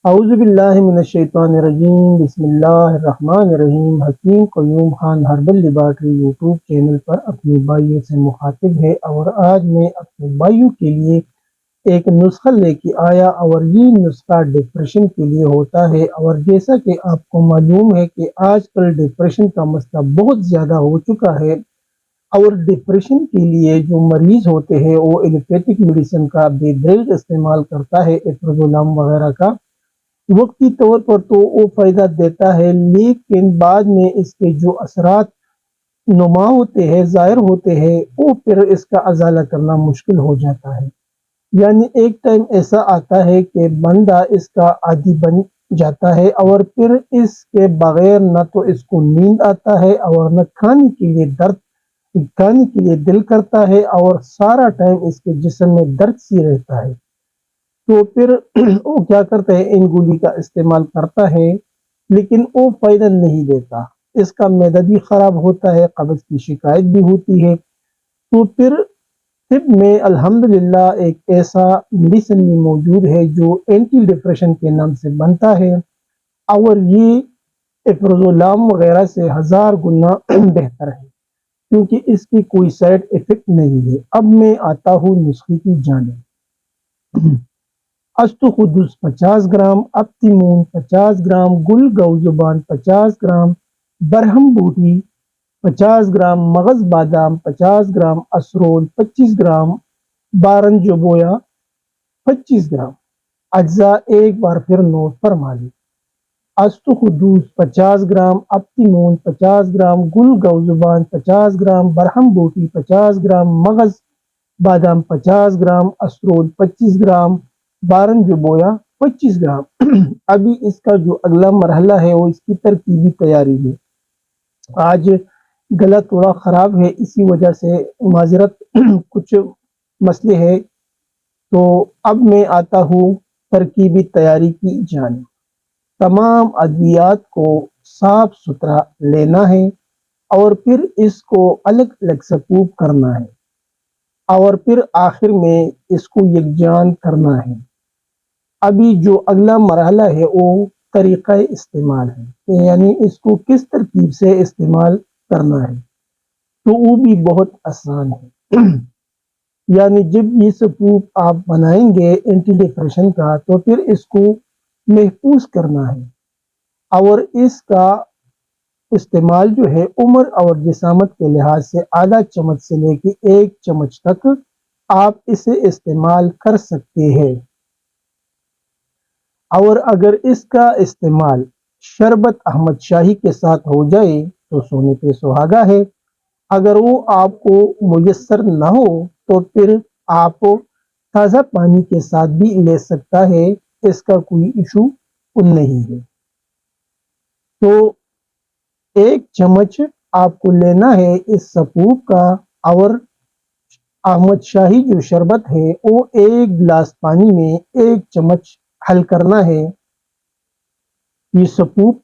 اعوذ باللہ من الشیطان الرجیم، بسم اللہ الرحمن الرحیم۔ Hakim Qayyum Khan herbal laboratory YouTube channel پر اپنے بھائیوں سے مخاطب ہے، اور آج میں اپنے بھائیوں کے لیے ایک نسخہ لے کے آیا، اور یہ نسخہ ڈپریشن کے لیے ہوتا ہے۔ اور جیسا کہ آپ کو معلوم ہے کہ آج کل ڈپریشن کا مسئلہ بہت زیادہ ہو چکا ہے، اور ڈپریشن کے لیے جو مریض ہوتے ہیں وہ ایلوپیتھک میڈیسن کا بے دریغ استعمال کرتا ہے، ایپرزولام وغیرہ کا۔ وقتی طور پر تو وہ فائدہ دیتا ہے، لیکن بعد میں اس کے جو اثرات نما ہوتے ہیں، ظاہر ہوتے ہیں، وہ پھر اس کا ازالہ کرنا مشکل ہو جاتا ہے۔ یعنی ایک ٹائم ایسا آتا ہے کہ بندہ اس کا عادی بن جاتا ہے، اور پھر اس کے بغیر نہ تو اس کو نیند آتا ہے، اور نہ کھانے کے لیے دل کرتا ہے، اور سارا ٹائم اس کے جسم میں درد سی رہتا ہے۔ تو پھر وہ کیا کرتا ہے، ان گولی کا استعمال کرتا ہے، لیکن وہ فائدہ نہیں دیتا۔ اس کا معدہ بھی خراب ہوتا ہے، قبض کی شکایت بھی ہوتی ہے۔ تو پھر طب میں الحمدللہ ایک ایسا میڈیسن بھی موجود ہے جو اینٹی ڈپریشن کے نام سے بنتا ہے، اور یہ ایپرزولام وغیرہ سے 1000 گنا بہتر ہے، کیونکہ اس کی کوئی سائڈ افیکٹ نہیں ہے۔ اب میں آتا ہوں نسخے کی جانب۔ استخدس 50 گرام، اپتیمون 50 گرام، گل گوزبان 50 گرام، برہم بوٹی 50 گرام، مغز بادام 50 گرام، اسرول 25 گرام، بارنجبویا 25 گرام۔ اجزاء ایک بار پھر نوٹ فرما لیں۔ استخدس 50 گرام، اپتیمون 50 گرام، گل گوزبان 50 گرام، برہم بوٹی 50 گرام، مغز بادام 50 گرام، اسرول 25 گرام، بارن جو بویا 25 گرام۔ ابھی اس کا جو اگلا مرحلہ ہے وہ اس کی ترکیبی تیاری ہے۔ آج گلا تھوڑا خراب ہے، اسی وجہ سے معذرت، کچھ مسئلے ہے۔ تو اب میں آتا ہوں ترکیبی تیاری کی جانب۔ تمام ادویات کو صاف ستھرا لینا ہے، اور پھر اس کو الگ الگ سکوب کرنا ہے، اور پھر آخر میں اس کو یکجان کرنا ہے۔ ابھی جو اگلا مرحلہ ہے وہ طریقہ استعمال ہے، یعنی اس کو کس ترکیب سے استعمال کرنا ہے، تو وہ بھی بہت آسان ہے۔ یعنی جب یہ سکوپ آپ بنائیں گے اینٹی ڈپریشن کا، تو پھر اس کو محفوظ کرنا ہے، اور اس کا استعمال جو ہے عمر اور جسامت کے لحاظ سے آدھا چمچ سے لے کے 1 چمچ تک آپ اسے استعمال کر سکتے ہیں۔ اور اگر اس کا استعمال شربت احمد شاہی کے ساتھ ہو جائے تو سونے پہ سہاگا ہے۔ اگر وہ آپ کو میسر نہ ہو تو پھر آپ تازہ پانی کے ساتھ بھی لے سکتا ہے، اس کا کوئی ایشو نہیں ہے۔ تو 1 چمچ آپ کو لینا ہے اس سپوپ کا، اور احمد شاہی جو شربت ہے وہ 1 گلاس پانی میں 1 چمچ حل کرنا ہے۔ یہ سپوپ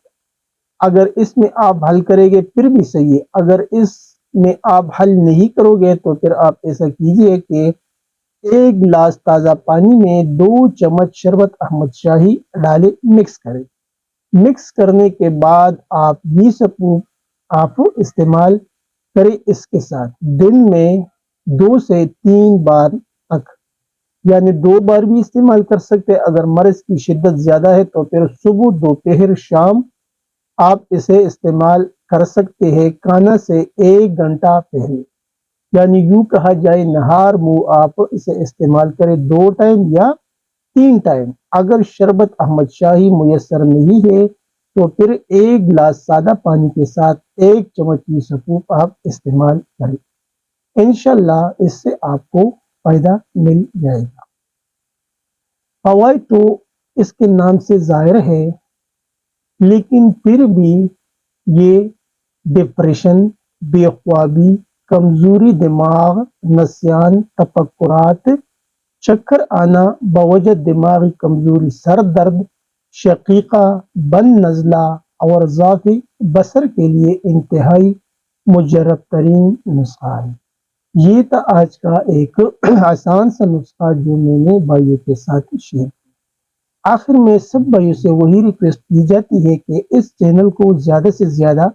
اگر اس میں آپ حل کریں گے پھر بھی صحیح ہے، اگر اس میں آپ حل نہیں کرو گے تو پھر آپ ایسا کیجئے کہ 1 گلاس تازہ پانی میں 2 چمچ شربت احمد شاہی ڈالے، مکس کریں۔ مکس کرنے کے بعد آپ یہ سپوپ آپ استعمال کریں اس کے ساتھ دن میں 2 سے 3 بار تک، یعنی 2 بار بھی استعمال کر سکتے۔ اگر مرض کی شدت زیادہ ہے تو پھر صبح، دوپہر، شام آپ اسے استعمال کر سکتے ہیں، کھانا سے 1 گھنٹہ پہلے۔ یعنی یوں کہا جائے نہار منہ آپ اسے استعمال کریں 2 ٹائم یا 3 ٹائم۔ اگر شربت احمد شاہی میسر نہیں ہے تو پھر 1 گلاس سادہ پانی کے ساتھ 1 چمچ کی سپوپ آپ استعمال کریں، انشاءاللہ اس سے آپ کو فائدہ مل جائے گا۔ فوائد تو اس کے نام سے ظاہر ہے، لیکن پھر بھی یہ ڈپریشن، بے خوابی، کمزوری دماغ، نسیان، تفکرات، چکر آنا بوجہ دماغی کمزوری، سر درد، شقیقہ، بند نزلہ اور ضعف بصر کے لیے انتہائی مجرب ترین نسخہ ہے۔ یہ تھا آج کا ایک آسان سا نسخہ جو میں نے بھائیوں کے ساتھ شیئر کیا۔ آخر میں سب بھائیوں سے وہی ریکویسٹ کی جاتی ہے کہ اس چینل کو زیادہ سے زیادہ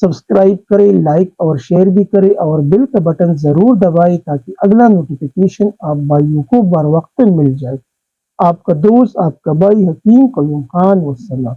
سبسکرائب کرے، لائک اور شیئر بھی کرے اور بیل کا بٹن ضرور دبائے تاکہ اگلا نوٹیفیکیشن آپ بھائیوں کو بر وقت مل جائے۔ آپ کا دوست، آپ کا بھائی حکیم قیوم خان، والسلام۔